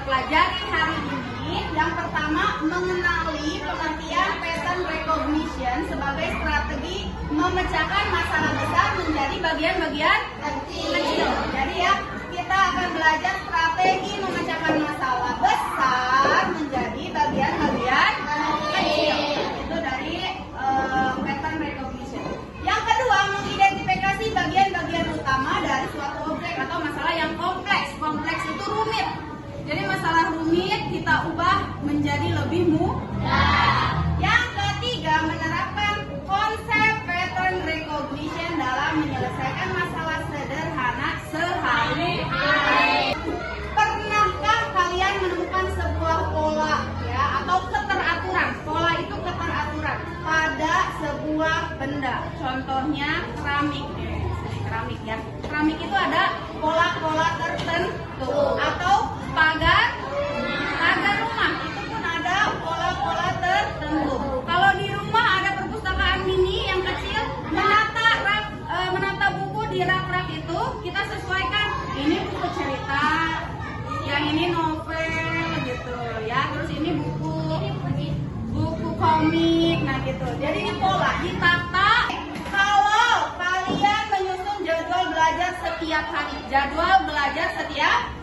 pelajari hari ini yang pertama mengenali pengertian pattern recognition sebagai strategi memecahkan masalah besar menjadi bagian-bagian kecil. Jadi ya, kita akan belajar strategi memecahkan masalah besar menjadi bagian-bagian kecil. Itu dari pattern recognition. Yang kedua, mengidentifikasi bagian-bagian utama dari suatu objek atau masalah yang kompleks. Kompleks itu rumit. Jadi masalah rumit kita ubah menjadi lebih mudah. Yang ketiga, menerapkan konsep pattern recognition dalam menyelesaikan masalah sederhana sehari-hari. Pernahkah kalian menemukan sebuah pola ya atau keteraturan? Pola itu keteraturan pada sebuah benda. Contohnya keramik. Keramik ya. Keramik itu ada pola-pola tertentu atau pagar rumah itu pun ada pola-pola tertentu. Kalau di rumah ada perpustakaan mini yang kecil, menata buku di rak-rak itu kita sesuaikan. Ini buku cerita, yang ini novel gitu ya. Terus ini buku komik, nah gitu. Jadi ini pola ditata. Kalau kalian menyusun jadwal belajar setiap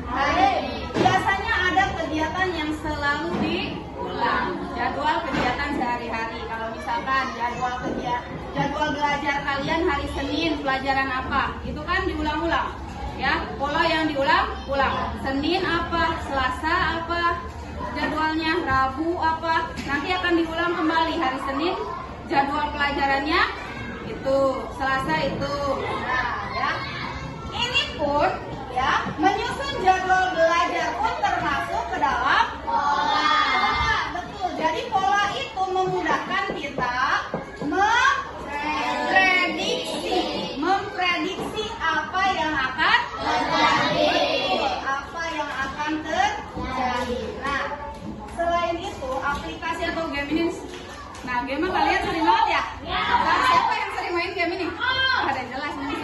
hari, biasanya ada kegiatan yang selalu diulang. Jadwal kegiatan sehari-hari. misalkan jadwal belajar kalian hari Senin pelajaran apa, itu kan diulang-ulang ya, pola yang diulang-ulang. Senin apa, Selasa apa jadwalnya, Rabu apa, nanti akan diulang kembali. Hari Senin jadwal pelajarannya itu, Selasa itu. Nah ya, ini pun ya, menyusun jadwal belajar pun termasuk ke dalam pola. Betul. Jadi pola itu memudahkan kita memprediksi apa yang akan terjadi. Apa yang akan terjadi. Nah, selain itu aplikasi atau game ini, nah game kalian sering banget ya? Nah, siapa yang sering main game ini? Ada jelas ini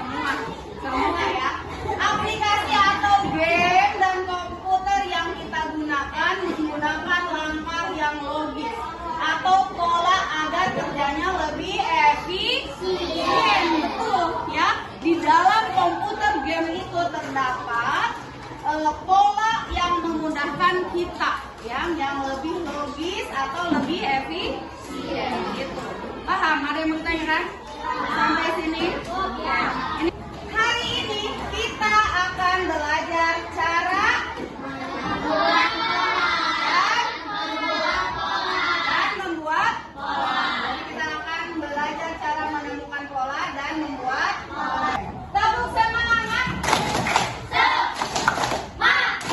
semua ya. Aplikasi atau game dan komputer yang kita gunakan menggunakan langkah yang logis atau pola agar kerjanya lebih efisien. Betul ya. Di dalam komputer game itu terdapat pola yang memudahkan kita, yang lebih logis atau lebih efisien gitu. Paham? Ada yang mau ditanyakan? Sampai sini? Ini hari ini kita akan belajar cara membuat dan membuat pola. Jadi kita akan belajar cara menemukan pola dan membuat pola. Tepuk semangat. Tepuk semangat.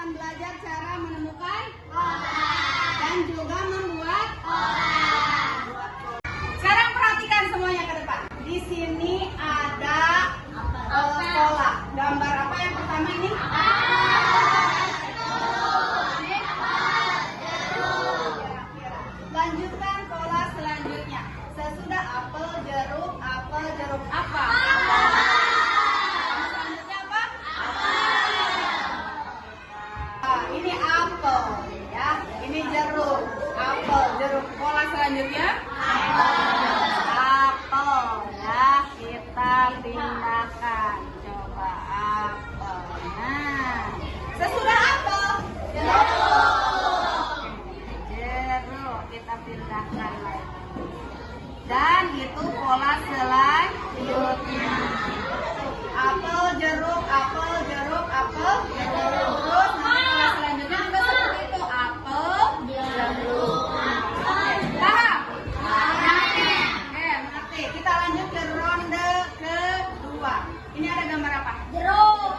Belajar cara menemukan pola dan juga membuat pola. Sekarang perhatikan semuanya ke depan. Di sini ada pola. Gambar apa yang pertama ini? Lanjutkan pola selanjutnya. Sesudah apel, jeruk apa? Ini apel ya, ini jeruk, apel, jeruk. Pola selanjutnya apel ya, kita pindahkan. Coba apel. Nah, sesudah apel jeruk kita pindahkan lagi. Dan itu pola selanjutnya. Apel, jeruk, apel, jeruk, apel, jeruk. Terus nanti pola selanjutnya juga seperti itu. Apel, jeruk. Paham? Mengerti. Kita lanjut ke ronde kedua. Ini ada gambar apa? Jeruk.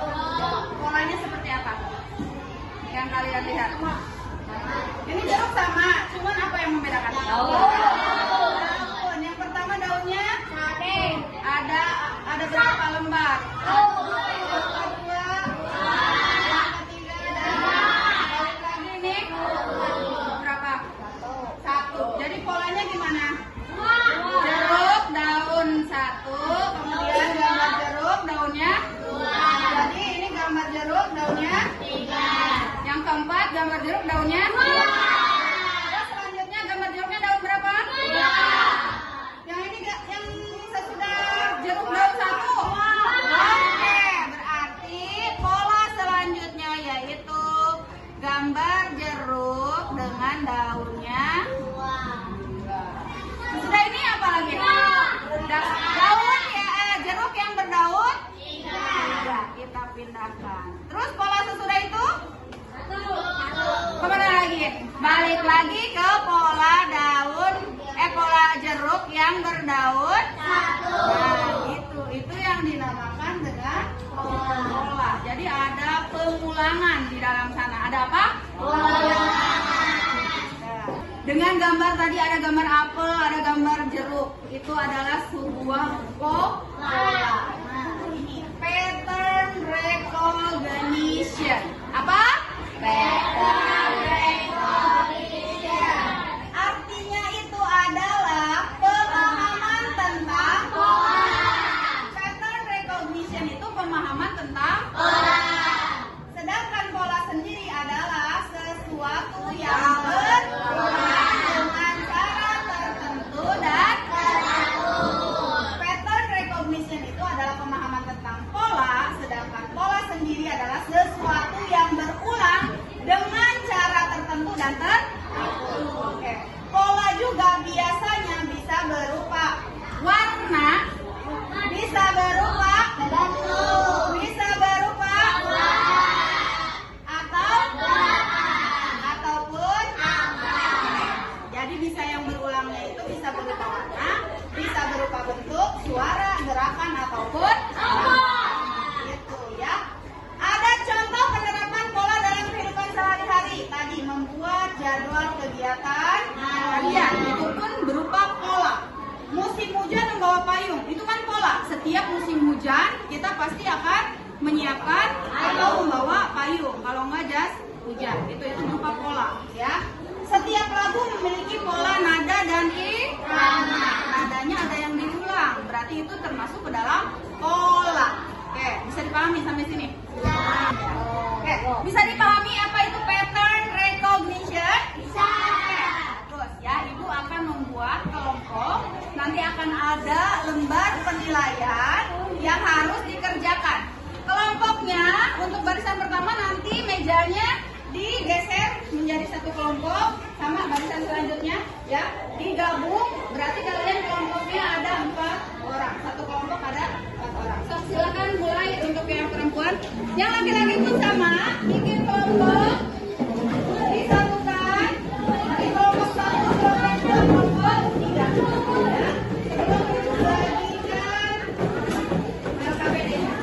Polanya seperti apa? Yang kalian lihat. Ini jeruk sama, cuman apa yang membedakan? Daun. Yang pertama daunnya ada berapa lembar? Yang kedua, yang ketiga dan balik lagi nih berapa? Satu. Jadi polanya gimana? Jeruk daun satu, kemudian gambar jeruk daunnya. Jadi ini gambar jeruk daunnya. Yang keempat gambar jeruk daunnya. Terus selanjutnya gambar jeruknya daun berapa? Yang ini yang sesudah jeruk daun satu. Oke, berarti pola selanjutnya yaitu gambar jeruk dengan daunnya. Sudah ini apa lagi? Daun ya, jeruk yang berdaun. Tiga, kita pindahkan. Terus pola sesudah itu? Kemana lagi? Balik lagi ke pola daun, pola jeruk yang berdaun. Nah, itu yang dinamakan dengan pola. Jadi ada pengulangan di dalam sana. Ada apa? Dengan gambar tadi ada gambar apel, ada gambar jeruk. Itu adalah sebuah pola. Nah, ini pattern recognition. Apa? Pattern recognition. Artinya itu adalah pemahaman tentang pola. Pattern recognition itu pemahaman tentang pola. Sedangkan pola sendiri adalah sesuatu yang berulang dengan Jadi bisa yang berulangnya itu bisa berupa warna, bisa berupa bentuk, suara, gerakan ataupun gitu ya. Ada contoh penerapan pola dalam kehidupan sehari-hari. Tadi membuat jadwal kegiatan harian, itu pun berupa pola. Musim hujan membawa payung, itu kan pola. Setiap musim hujan kita pasti akan menyiapkan atau membawa payung. Kalau enggak jas hujan, itu berupa pola ya. Setiap lagu memiliki pola nada dan irama. Nadanya ada yang diulang, berarti itu termasuk ke dalam pola. Oke, bisa dipahami sampai sini? Oke, bisa dipahami apa itu pattern recognition? Bisa. Terus ya, Ibu akan membuat kelompok. Nanti akan ada lembar penilaian yang harus dikerjakan. Kelompoknya untuk barisan pertama nanti mejanya digeser menjadi satu kelompok, sama barisan selanjutnya ya digabung, berarti kalian kelompoknya ada 4 orang, satu kelompok ada 4 orang. So, silakan mulai untuk yang perempuan. Yang laki-laki pun sama, bikin kelompok, disatukan di kelompok 1, kelompok 3 ya. Sebelum dibagikan KBD-nya.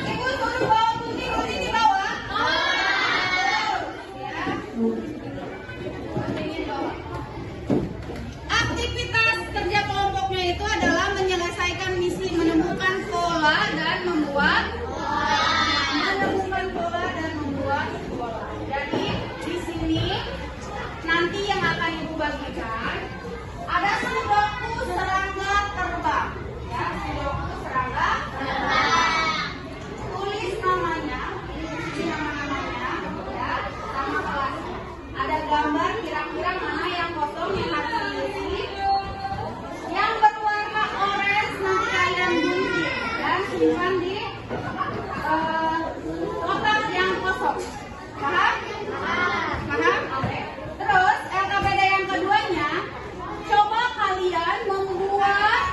Ibu suruh bawa putih di bawah. Aktivitas kerja kelompoknya itu adalah menyelesaikan misi menemukan pola dan membuat pola. Jadi di sini nanti yang akan Ibu bagikan ada sudoku serangga terbang. Ya, sudoku serangga terbang. Tulis namanya, ini nama-namanya ya, sama kelasnya. Ada gambar kira-kira mana yang kosong yang harus diisi. Yang berwarna orange nanti kalian gunting dan simpan di kotak yang kosong. Paham? Paham? Oke. Terus LKPD yang keduanya, coba kalian membuat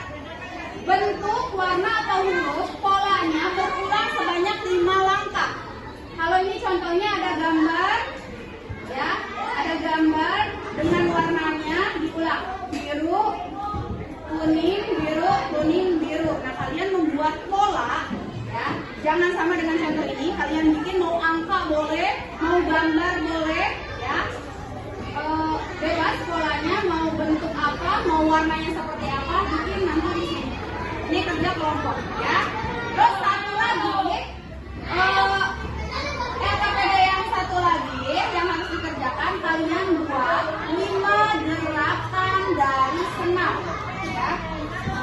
bentuk, warna atau huruf polanya berulang sebanyak 5 langkah. Kalau ini contohnya ada gambar ya, ada gambar dengan warnanya diulang, biru, kuning, biru, kuning, biru. Nah, kalian membuat pola ya, jangan sama dengan contoh ini. Kalian bikin mau angka boleh, mau gambar boleh ya, bebas polanya, mau bentuk apa, mau warnanya seperti apa, bikin nanti di sini. Ini kerja kelompok ya. Terus satu lagi, LKPD yang satu lagi yang harus dikerjakan, kalian buat 5 gerakan dari senam ya.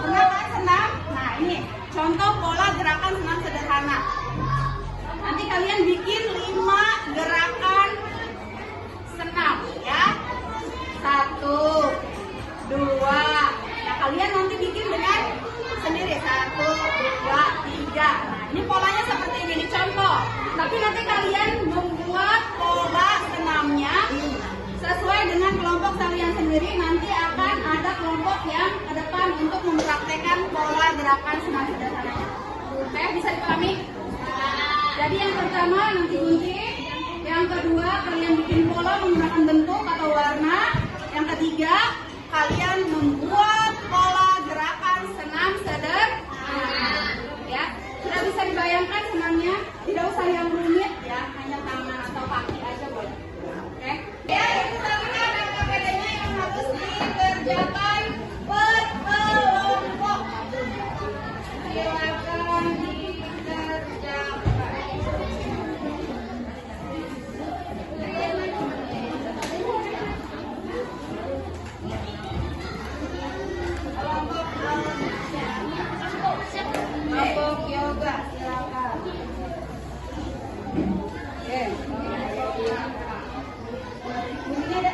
Pernah kan senam? Nah, ini contoh pola gerakan senam sederhana. Nanti kalian bikin 5 gerakan senam ya. 1, 2. Nah, kalian nanti bikin dengan sendiri 1, 2, 3. Nah, ini polanya seperti ini contoh. Tapi nanti kalian membuat pola senamnya sesuai dengan kelompok kalian sendiri. Nanti akan ada kelompok yang ke depan untuk mempraktekkan pola gerakan senam sederhananya. Oke, bisa dipahami? Jadi yang pertama nanti gunting, yang kedua kalian bikin pola menggunakan bentuk atau warna, yang ketiga kalian membuat pola gerakan senam sederhana. Ya, sudah bisa dibayangkan senamnya, tidak usah yang rumit ya, hanya tangan atau kaki aja boleh. Oke? Ya, itu tadi kan LKPD-nya yang harus dikerjakan per kelompok. Silakan dikerjakan. Kelompok yoga, silakan. Oke. Ini ada.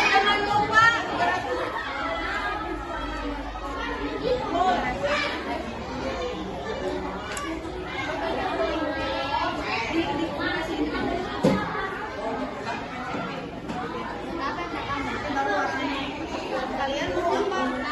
Jangan lupa gerak. Kalian mau apa?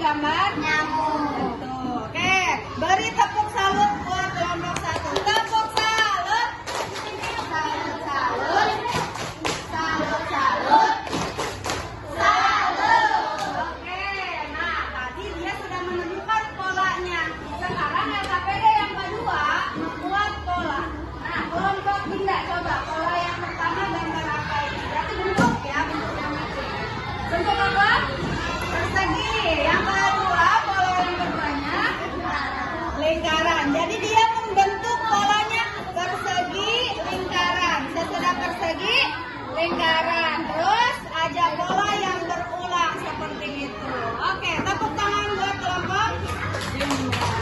gambar nyamuk. Betul. Oke, beri tepuk salut buat kelompok 1. Tepuk salut. Salut, salut. Salut, salut. Salut. Oke, nah tadi dia sudah menunjukkan polanya. Sekarang LKPD yang kedua membuat pola. Nah, kelompok Dinda coba pola yang pertama gambar apa ini? Berarti bentuk ya, bentuknya macam. Bentuk apa? Persegi. Yang kedua, pola yang keduanya lingkaran. Jadi dia membentuk polanya persegi, lingkaran. Sesudah persegi, lingkaran. Terus aja pola yang berulang seperti itu. Oke, tepuk tangan buat kelompok Dinda.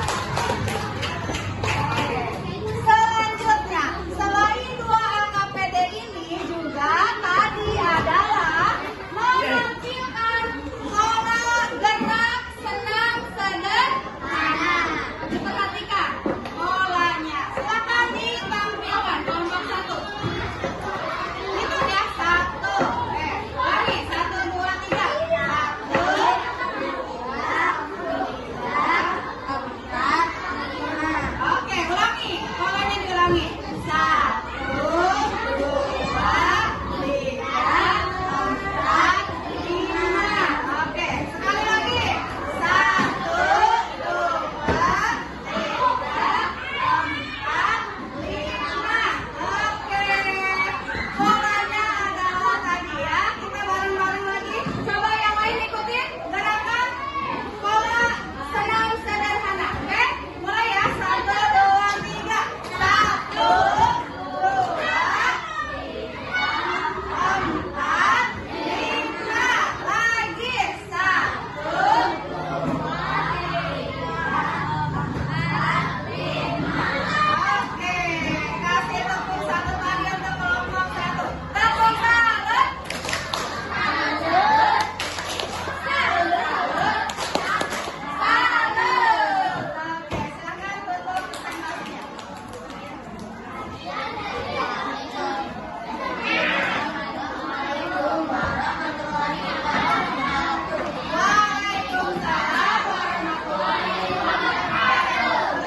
Selanjutnya, selain dua LKPD ini juga tadi adalah menampilkan pola gerak senam sederhana. Perhatikan polanya. Silakan ditampilkan kelompok 1. Itu ya 1. Lagi 1, 2, 3. 1, 2, 3, 4, 5. Oke, ulangi. Polanya diulangi. 1, 2, 3, 4, 5. Oke, sekali lagi. 1, 2, 3, 4, 5. Oke. Polanya adalah tadi ya. Kita bareng-bareng lagi. Coba yang lain ikutin gerakan pola senam sederhana. Oke? Mulai ya. 1, 2, 3. 1, 2, 3, 4, 5. Lagi. 1, 2, 3, 4, 5. Oke. Kasih tepuk satu lagi untuk kelompok 1. Tepuk salut. Salut. Salut. Salut. Oke, silakan tutup pentasnya. Waalaikumsalam warahmatullahi wabarakatuh.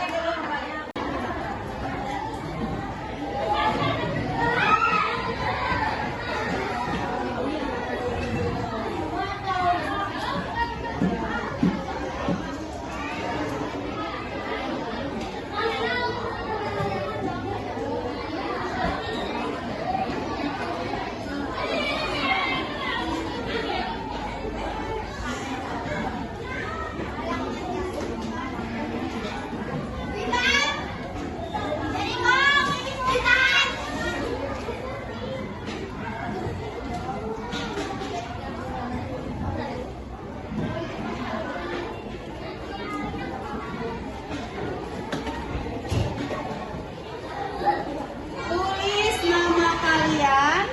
Tulis nama kalian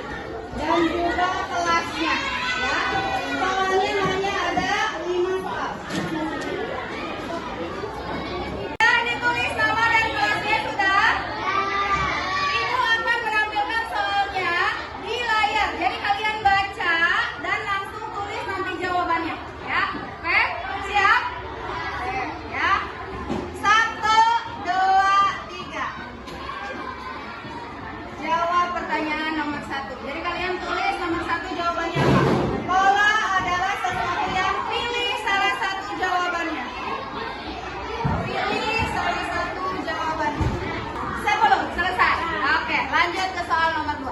dan juga kelasnya ya. Soalnya hanya ada 5 soal. Sudah ditulis nama dan kelasnya sudah? Ibu akan menampilkan soalnya di layar. Jadi kalian baca dan langsung tulis nanti jawabannya ya. Oke? Siap? Oke, ya. 1, 2, 3. Jawab pertanyaan nomor 1. Jadi kalian tulis nomor 1 jawabannya apa? Pola adalah sesuatu yang pilih salah satu jawabannya. Pilih salah satu jawabannya. Sebelum selesai. Oke, lanjut ke soal nomor 2.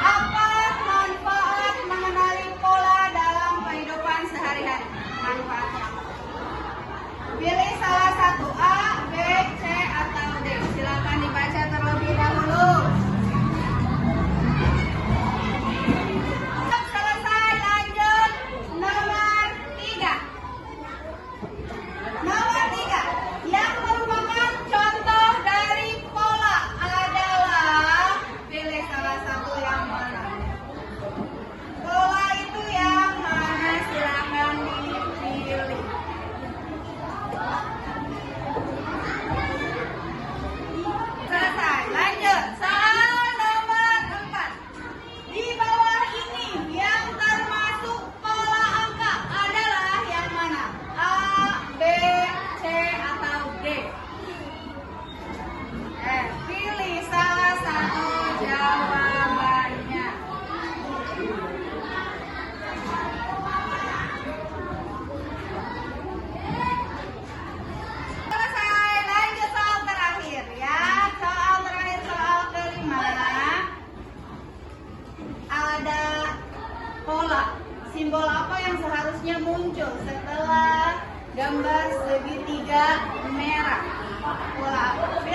Apa manfaat mengenali pola dalam kehidupan sehari-hari? Manfaatnya apa? Pilih salah satu A, B, C, atau D. Silakan dibaca terlebih dahulu. rumusnya muncul setelah gambar segitiga merah. Wah,